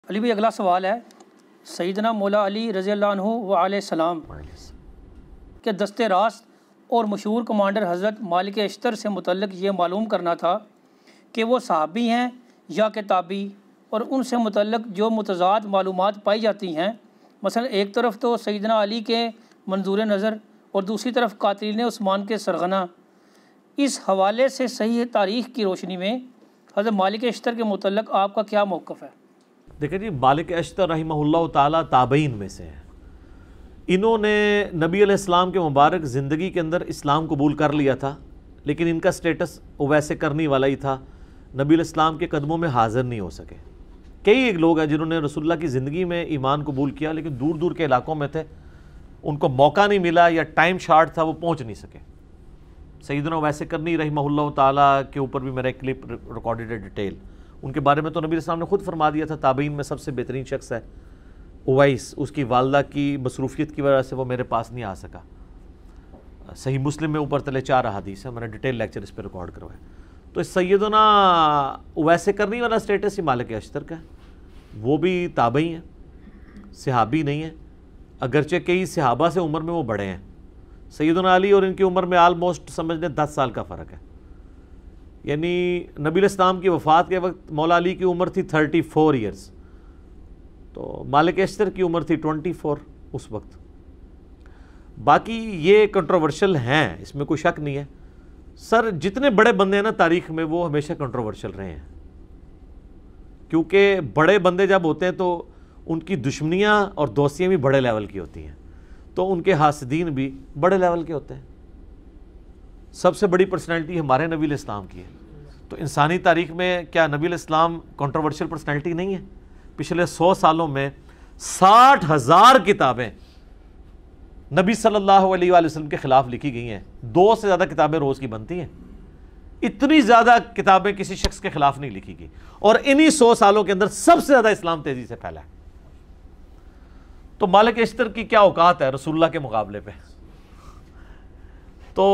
علی بھائی اگلا سوال ہے، سیدنا مولا علی رضی اللہ عنہ و علیہ السلام کے دست راست اور مشہور کمانڈر حضرت مالک اشتر سے متعلق یہ معلوم کرنا تھا کہ وہ صحابی ہیں یا کتابی، اور ان سے متعلق جو متضاد معلومات پائی جاتی ہیں، مثلا ایک طرف تو سیدنا علی کے منظور نظر اور دوسری طرف قاتلین عثمان کے سرغنہ، اس حوالے سے صحیح تاریخ کی روشنی میں حضرت مالک اشتر کے متعلق آپ کا کیا موقف ہے؟ دیکھیں جی، مالک اشتر رحمہ اللہ تعالیٰ تابعین میں سے ہیں۔ انہوں نے نبی علیہ السلام کے مبارک زندگی کے اندر اسلام قبول کر لیا تھا، لیکن ان کا سٹیٹس ویسے کرنے والا ہی تھا، نبی علیہ السلام کے قدموں میں حاضر نہیں ہو سکے۔ کئی ایک لوگ ہیں جنہوں نے رسول اللہ کی زندگی میں ایمان قبول کیا، لیکن دور دور کے علاقوں میں تھے، ان کو موقع نہیں ملا یا ٹائم شارٹ تھا، وہ پہنچ نہیں سکے۔ سیدنا ویسے کرنی رحمہ اللہ تعالیٰ کے اوپر بھی میرا ایک کلپ ریکارڈڈ ہے ڈیٹیل، ان کے بارے میں تو نبی علیہ السلام نے خود فرما دیا تھا تابعین میں سب سے بہترین شخص ہے اویس، اس کی والدہ کی مصروفیت کی وجہ سے وہ میرے پاس نہیں آ سکا۔ صحیح مسلم میں اوپر تلے 4 احادیث ہیں، میں نے ڈیٹیل لیکچر اس پہ ریکارڈ کروائے۔ تو اس سیدنا اویس کرنی والا سٹیٹس ہی مالک اشتر کا ہے، وہ بھی تابعی ہیں، صحابی نہیں ہیں، اگرچہ کئی صحابہ سے عمر میں وہ بڑے ہیں۔ سیدنا علی اور ان کی عمر میں آلموسٹ سمجھ لیں 10 سال کا فرق ہے، یعنی نبی علیہ السلام کی وفات کے وقت مولا علی کی عمر تھی 34 ایئرز، تو مالک اشتر کی عمر تھی 24 اس وقت۔ باقی یہ کنٹروورشل ہیں، اس میں کوئی شک نہیں ہے۔ سر جتنے بڑے بندے ہیں نا تاریخ میں، وہ ہمیشہ کنٹروورشل رہے ہیں، کیونکہ بڑے بندے جب ہوتے ہیں تو ان کی دشمنیاں اور دوستیاں بھی بڑے لیول کی ہوتی ہیں، تو ان کے حاسدین بھی بڑے لیول کے ہوتے ہیں۔ سب سے بڑی پرسنالٹی ہمارے نبی علیہ السلام کی ہے، تو انسانی تاریخ میں کیا نبی علیہ السلام کنٹروورشل پرسنالٹی نہیں ہے؟ پچھلے 100 سالوں میں 60,000 کتابیں نبی صلی اللہ علیہ وآلہ وسلم کے خلاف لکھی گئی ہیں، 2 سے زیادہ کتابیں روز کی بنتی ہیں، اتنی زیادہ کتابیں کسی شخص کے خلاف نہیں لکھی گئی، اور انہی 100 سالوں کے اندر سب سے زیادہ اسلام تیزی سے پھیلا ہے۔ تو مالک اشتر کی کیا اوقات ہے رسول اللہ کے مقابلے پہ؟ تو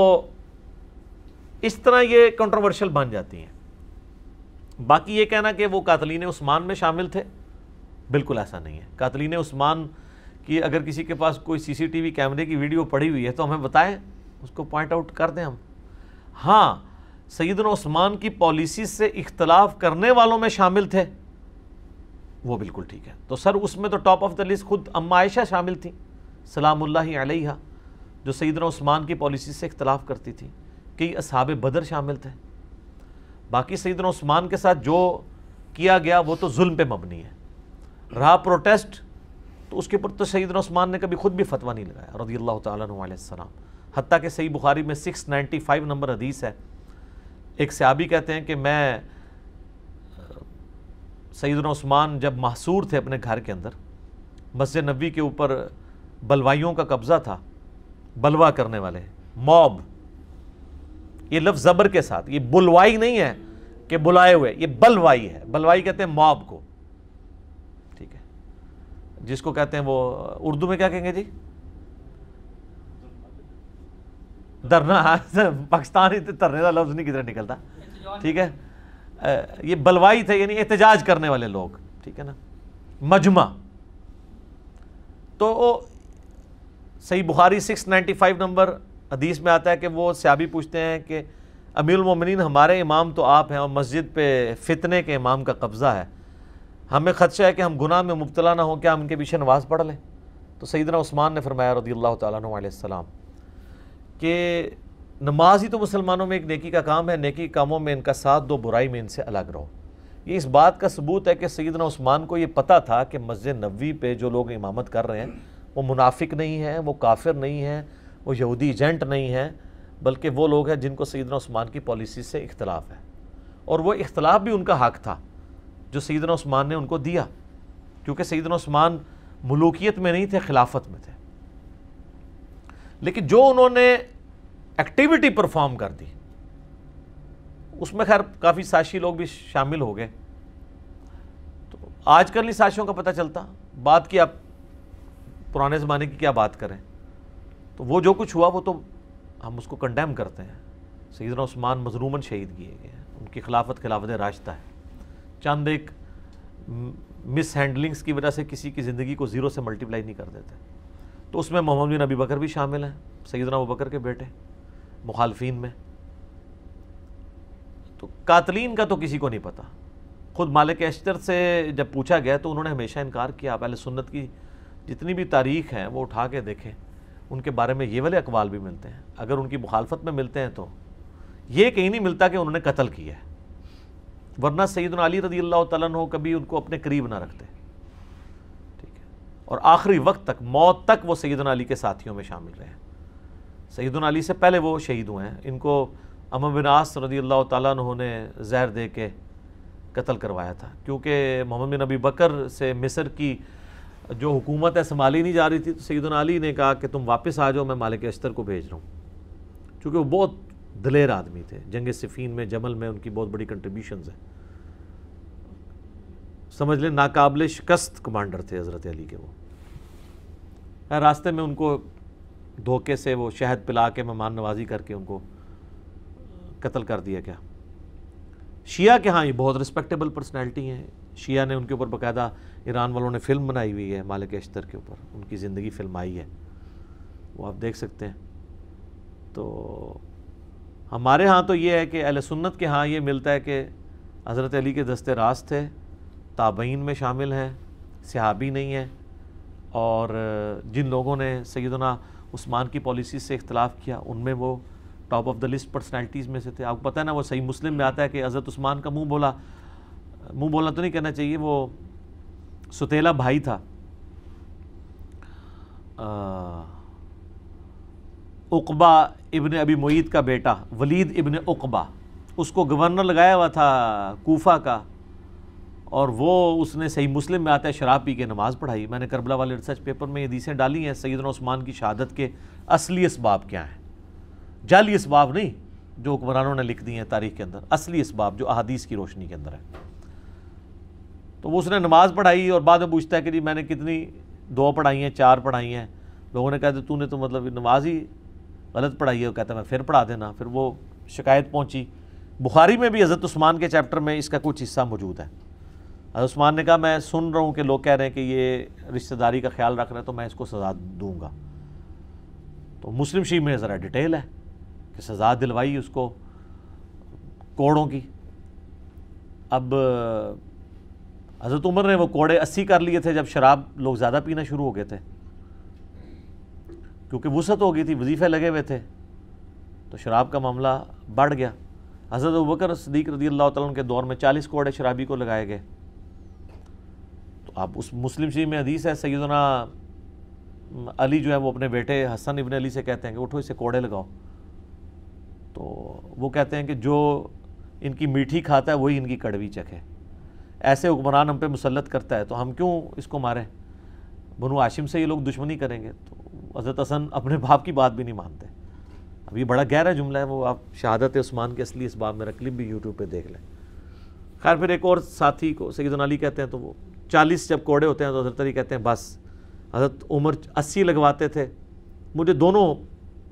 اس طرح یہ کنٹروورشل بن جاتی ہیں۔ باقی یہ کہنا کہ وہ قاتلین عثمان میں شامل تھے، بالکل ایسا نہیں ہے۔ قاتلین عثمان کی اگر کسی کے پاس کوئی سی سی ٹی وی کیمرے کی ویڈیو پڑی ہوئی ہے تو ہمیں بتائیں، اس کو پوائنٹ آؤٹ کر دیں ہم۔ ہاں، سیدنا عثمان کی پالیسی سے اختلاف کرنے والوں میں شامل تھے، وہ بالکل ٹھیک ہے۔ تو سر اس میں تو ٹاپ آف دا لسٹ خود ام عائشہ شامل تھیں سلام اللہ علیہا، جو سیدنا عثمان کی پالیسی سے اختلاف کرتی تھی، کئی اصحاب بدر شامل تھے۔ باقی سیدنا عثمان کے ساتھ جو کیا گیا وہ تو ظلم پہ مبنی ہے۔ رہا پروٹیسٹ، تو اس کے اوپر تو سیدنا عثمان نے کبھی خود بھی فتویٰ نہیں لگایا رضی اللہ تعالیٰ عنہ علیہ السلام۔ حتیٰ کہ صحیح بخاری میں 695 نمبر حدیث ہے، ایک صحابی کہتے ہیں کہ میں سیدنا عثمان جب محصور تھے اپنے گھر کے اندر، مسجد نبوی کے اوپر بلوائیوں کا قبضہ تھا، بلوا کرنے والے، موب، یہ لفظ زبر کے ساتھ، یہ بلوائی نہیں ہے کہ بلائے ہوئے، یہ بلوائی ہے۔ بلوائی کہتے ہیں موب کو، ٹھیک ہے، جس کو کہتے ہیں وہ اردو میں کیا کہیں گے جی؟ دھرنا، پاکستانی دھرنے کا لفظ نہیں کدھر نکلتا، ٹھیک ہے، یہ بلوائی تھے، یعنی احتجاج کرنے والے لوگ، ٹھیک ہے نا، مجمع۔ تو صحیح بخاری 695 نمبر حدیث میں آتا ہے کہ وہ صحابی پوچھتے ہیں کہ امیر المومنین ہمارے امام تو آپ ہیں اور مسجد پہ فتنے کے امام کا قبضہ ہے، ہمیں خدشہ ہے کہ ہم گناہ میں مبتلا نہ ہوں، کیا ہم ان کے پیچھے نماز پڑھ لیں؟ تو سیدنا عثمان نے فرمایا رضی اللہ تعالیٰ عنہ علیہ السلام کہ نماز ہی تو مسلمانوں میں ایک نیکی کا کام ہے، نیکی کاموں میں ان کا ساتھ دو، برائی میں ان سے الگ رہو۔ یہ اس بات کا ثبوت ہے کہ سیدنا عثمان کو یہ پتہ تھا کہ مسجد نبوی پہ جو لوگ امامت کر رہے ہیں وہ منافق نہیں ہیں، وہ کافر نہیں ہیں، وہ یہودی ایجنٹ نہیں ہیں، بلکہ وہ لوگ ہیں جن کو سیدنا عثمان کی پالیسی سے اختلاف ہے، اور وہ اختلاف بھی ان کا حق تھا جو سیدنا عثمان نے ان کو دیا، کیونکہ سیدنا عثمان ملوکیت میں نہیں تھے، خلافت میں تھے۔ لیکن جو انہوں نے ایکٹیویٹی پرفارم کر دی، اس میں خیر کافی سازشی لوگ بھی شامل ہو گئے۔ تو آج کل نہیں سازشوں کا پتہ چلتا، بات کی آپ پرانے زمانے کی کیا بات کریں، تو وہ جو کچھ ہوا وہ تو ہم اس کو کنڈیم کرتے ہیں۔ سیدنا عثمان مظلوماً شہید کیے گئے ہیں، ان کی خلافت خلافت راشدہ ہے۔ چند ایک مس ہینڈلنگس کی وجہ سے کسی کی زندگی کو زیرو سے ملٹیپلائی نہیں کر دیتے. تو اس میں محمد بن ابی بکر بھی شامل ہیں, سیدنا ابو بکر کے بیٹے, مخالفین میں. تو قاتلین کا تو کسی کو نہیں پتا. خود مالک اشتر سے جب پوچھا گیا تو انہوں نے ہمیشہ انکار کیا. آپ اہل سنت کی جتنی بھی تاریخ ہیں وہ اٹھا کے دیکھیں, ان کے بارے میں یہ والے اقوال بھی ملتے ہیں. اگر ان کی مخالفت میں ملتے ہیں تو یہ کہیں نہیں ملتا کہ انہوں نے قتل کیا ہے, ورنہ سیدنا علی رضی اللہ تعالیٰ عنہ کبھی ان کو اپنے قریب نہ رکھتے. ٹھیک ہے, اور آخری وقت تک, موت تک وہ سیدنا علی کے ساتھیوں میں شامل رہے ہیں. سیدنا علی سے پہلے وہ شہید ہوئے ہیں. ان کو عمرو بن عاص رضی اللہ تعالیٰ عنہ نے زہر دے کے قتل کروایا تھا, کیونکہ محمد بن ابی بکر سے مصر کی جو حکومت ہے سنبھالی نہیں جا رہی تھی. تو سیدنا علی نے کہا کہ تم واپس آ جاؤ, میں مالک اشتر کو بھیج رہا ہوں, کیونکہ وہ بہت دلیر آدمی تھے. جنگ صفین میں, جمل میں ان کی بہت بڑی کنٹریبیوشنز ہیں. سمجھ لیں ناقابل شکست کمانڈر تھے حضرت علی کے. وہ راستے میں ان کو دھوکے سے وہ شہد پلا کے مہمان نوازی کر کے ان کو قتل کر دیا گیا. شیعہ کے ہاں یہ بہت رسپیکٹیبل پرسنالٹی ہیں. شیعہ نے ان کے اوپر باقاعدہ, ایران والوں نے فلم بنائی ہوئی ہے مالک اشتر کے اوپر, ان کی زندگی فلم آئی ہے, وہ آپ دیکھ سکتے ہیں. تو ہمارے ہاں تو یہ ہے کہ اہل سنت کے ہاں یہ ملتا ہے کہ حضرت علی کے دستے راست تھے, تابعین میں شامل ہیں, صحابی نہیں ہیں. اور جن لوگوں نے سیدنا عثمان کی پالیسی سے اختلاف کیا ان میں وہ top of the list personalities میں سے تھے. آپ کو پتہ ہے نا, وہ صحیح مسلم میں آتا ہے کہ حضرت عثمان کا منہ بولا تو نہیں کہنا چاہیے, وہ ستیلا بھائی تھا عقبہ ابن ابی معیط کا بیٹا ولید ابن عقبہ, اس کو گورنر لگایا ہوا تھا کوفہ کا, اور وہ اس نے صحیح مسلم میں آتا ہے شراب پی کے نماز پڑھائی. میں نے کربلا والے ریسرچ پیپر میں یہ حدیثیں ڈالی ہیں. سیدنا عثمان کی شہادت کے اصلی اسباب کیا ہیں, جعلی اسباب نہیں جو حکمرانوں نے لکھ دی ہیں تاریخ کے اندر, اصلی اسباب جو احادیث کی روشنی کے اندر ہے. تو وہ اس نے نماز پڑھائی اور بعد میں پوچھتا ہے کہ جی میں نے کتنی, 2 پڑھائی ہیں, 4 پڑھائی ہیں. لوگوں نے کہا تو نے تو مطلب نماز ہی غلط پڑھائی ہے. وہ کہتا ہے میں پھر پڑھا دینا. پھر وہ شکایت پہنچی. بخاری میں بھی حضرت عثمان کے چیپٹر میں اس کا کچھ حصہ موجود ہے. حضرت عثمان نے کہا میں سن رہا ہوں کہ لوگ کہہ رہے ہیں کہ یہ رشتہ داری کا خیال رکھ رہے ہیں تو میں اس کو سزا دوں گا. تو مسلم شریف میں ذرا ڈیٹیل ہے کہ سزا دلوائی اس کو کوڑوں کی. اب حضرت عمر نے وہ کوڑے 80 کر لیے تھے جب شراب لوگ زیادہ پینا شروع ہو گئے تھے, کیونکہ وسعت ہو گئی تھی, وظیفے لگے ہوئے تھے, تو شراب کا معاملہ بڑھ گیا. حضرت ابوبکر صدیق رضی اللہ تعالیٰ عنہ کے دور میں 40 کوڑے شرابی کو لگائے گئے. تو اب اس مسلم شریف میں حدیث ہے, سیدنا علی جو ہے وہ اپنے بیٹے حسن ابن علی سے کہتے ہیں کہ اٹھو اسے کوڑے لگاؤ. تو وہ کہتے ہیں کہ جو ان کی میٹھی کھاتا ہے وہی ان کی کڑوی چکھے. ایسے حکمران ہم پہ مسلط کرتا ہے تو ہم کیوں اس کو ماریں, بنو ہاشم سے یہ لوگ دشمنی کریں گے. تو حضرت حسن اپنے باپ کی بات بھی نہیں مانتے. اب یہ بڑا گہرا جملہ ہے, وہ آپ شہادت عثمان کے اصلی اسباب میرا کلپ بھی یوٹیوب پہ دیکھ لیں. خیر پھر ایک اور ساتھی کو سیدنا علی کہتے ہیں, تو وہ 40 جب کوڑے ہوتے ہیں تو حضرت علی کہتے ہیں بس. حضرت عمر 80 لگواتے تھے, مجھے دونوں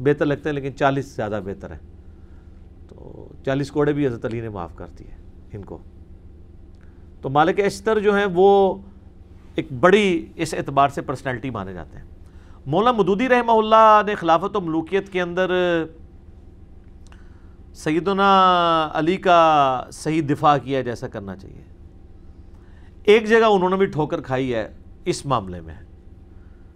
بہتر لگتے ہیں لیکن 40 زیادہ بہتر ہے. تو 40 کوڑے بھی حضرت علی نے معاف کر دیے ان کو. تو مالک اشتر جو ہیں وہ ایک بڑی اس اعتبار سے پرسنالٹی مانے جاتے ہیں. مولانا مودودی رحمہ اللہ نے خلافت و ملوکیت کے اندر سیدنا علی کا صحیح دفاع کیا جیسا کرنا چاہیے. ایک جگہ انہوں نے بھی ٹھوکر کھائی ہے اس معاملے میں.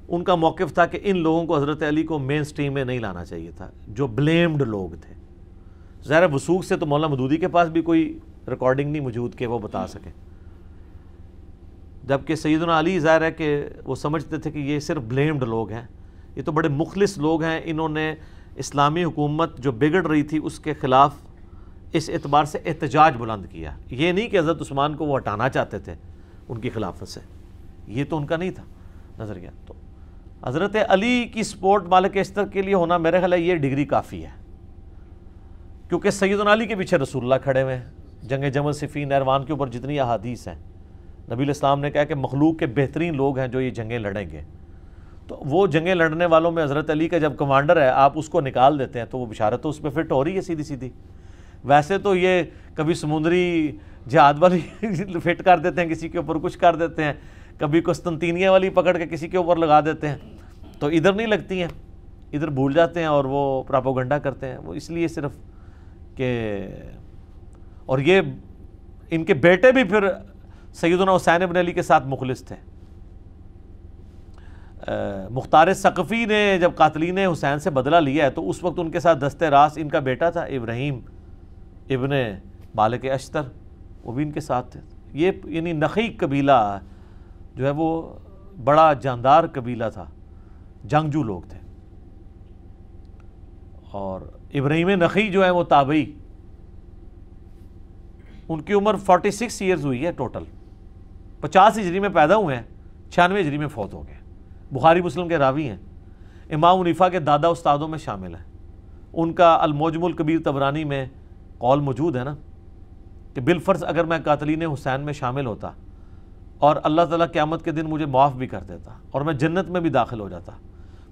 ان کا موقف تھا کہ ان لوگوں کو حضرت علی کو مین سٹریم میں نہیں لانا چاہیے تھا, جو بلیمڈ لوگ تھے. ظاہر وثوق سے تو مولانا مودودی کے پاس بھی کوئی ریکارڈنگ نہیں موجود کہ وہ بتا سکیں, جبکہ سیدنا علی ظاہر ہے کہ وہ سمجھتے تھے کہ یہ صرف بلیمڈ لوگ ہیں, یہ تو بڑے مخلص لوگ ہیں. انہوں نے اسلامی حکومت جو بگڑ رہی تھی اس کے خلاف اس اعتبار سے احتجاج بلند کیا. یہ نہیں کہ حضرت عثمان کو وہ ہٹانا چاہتے تھے ان کی خلافت سے, یہ تو ان کا نہیں تھا نظریہ. تو حضرت علی کی سپورٹ مالک اشتر کے لیے ہونا میرے خیال ہے یہ ڈگری کافی ہے, کیونکہ سیدنا علی کے پیچھے رسول اللہ کھڑے ہوئے ہیں. جنگ جمل صفین ایروان کے اوپر جتنی احادیث ہیں, نبی الاسلام نے کہا کہ مخلوق کے بہترین لوگ ہیں جو یہ جنگیں لڑیں گے. تو وہ جنگیں لڑنے والوں میں حضرت علی کا جب کمانڈر ہے آپ اس کو نکال دیتے ہیں تو وہ بشارت تو اس پہ فٹ ہو رہی ہے سیدھی سیدھی. ویسے تو یہ کبھی سمندری جہاد والی فٹ کر دیتے ہیں کسی کے اوپر، کچھ کر دیتے ہیں، کبھی قسطنطینیہ والی پکڑ کے کسی کے اوپر لگا دیتے ہیں، تو ادھر نہیں لگتی ہیں، ادھر بھول جاتے ہیں اور وہ پراپوگنڈا کرتے ہیں، وہ اس لیے صرف کہ اور یہ ان کے بیٹے بھی پھر سیدنا حسین ابن علی کے ساتھ مخلص تھے۔ مختار ثقفی نے جب قاتلین حسین سے بدلہ لیا ہے تو اس وقت ان کے ساتھ دست راست ان کا بیٹا تھا ابراہیم ابن مالک اشتر، وہ بھی ان کے ساتھ تھے۔ یہ یعنی نخی قبیلہ جو ہے وہ بڑا جاندار قبیلہ تھا، جنگجو لوگ تھے۔ اور ابراہیم نخی جو ہے وہ تابعی، ان کی عمر 46 ایئرز ہوئی ہے ٹوٹل، 50 ہجری میں پیدا ہوئے ہیں، 96 ہجری میں فوت ہو گئے، بخاری مسلم کے راوی ہیں، امام حنیفہ کے دادا استادوں میں شامل ہیں۔ ان کا المعجم الکبیر طبرانی میں قول موجود ہے نا کہ بالفرض اگر میں قاتلین حسین میں شامل ہوتا اور اللہ تعالیٰ قیامت کے دن مجھے معاف بھی کر دیتا اور میں جنت میں بھی داخل ہو جاتا،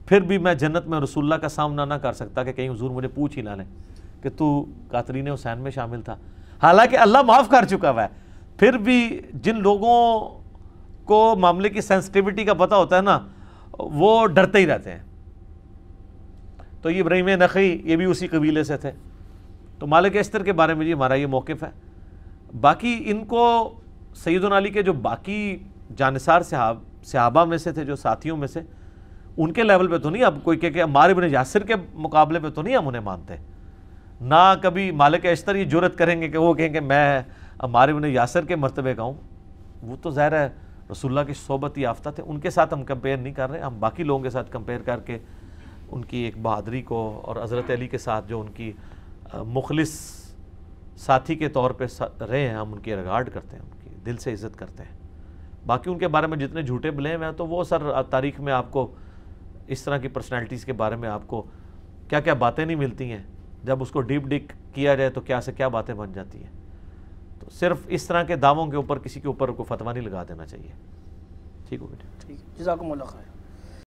پھر بھی میں جنت میں رسول اللہ کا سامنا نہ کر سکتا کہ کہیں حضور مجھے پوچھ ہی نہ لیں کہ تو قاتلین حسین میں شامل تھا، حالانکہ اللہ معاف کر چکا ہوا ہے۔ پھر بھی جن لوگوں کو معاملے کی سینسٹیوٹی کا پتہ ہوتا ہے نا، وہ ڈرتے ہی رہتے ہیں۔ تو یہ ابراہیم نخعی یہ بھی اسی قبیلے سے تھے۔ تو مالک اشتر کے بارے میں جی ہمارا یہ موقف ہے۔ باقی ان کو سیدنا علی کے جو باقی جانثار صحابہ میں سے تھے، جو ساتھیوں میں سے، ان کے لیول پہ تو نہیں اب کوئی کہ عمار ابن یاسر کے مقابلے پہ تو نہیں ہم انہیں مانتے، نہ کبھی مالک اشتر یہ جرت کریں گے کہ وہ کہیں کہ میں عمار ابن یاسر کے مرتبے کا ہوں۔ وہ تو ظاہر ہے رسول اللہ کی صحبت یافتہ تھے، ان کے ساتھ ہم کمپیئر نہیں کر رہے، ہم باقی لوگوں کے ساتھ کمپیئر کر کے ان کی ایک بہادری کو اور حضرت علی کے ساتھ جو ان کی مخلص ساتھی کے طور پہ رہے ہیں، ہم ان کی ریگارڈ کرتے ہیں، ان کی دل سے عزت کرتے ہیں۔ باقی ان کے بارے میں جتنے جھوٹے بلیم ہیں تو وہ سر تاریخ میں آپ کو اس طرح کی پرسنالٹیز کے بارے میں آپ کو کیا کیا باتیں نہیں ملتی ہیں، جب اس کو ڈیپ ڈک کیا جائے تو کیا سے کیا باتیں بن جاتی ہیں۔ تو صرف اس طرح کے دعووں کے اوپر کسی کے اوپر کوئی فتویٰ نہیں لگا دینا چاہیے۔ ٹھیک ہو بیٹے؟ ٹھیک، جزاکم اللہ خیر۔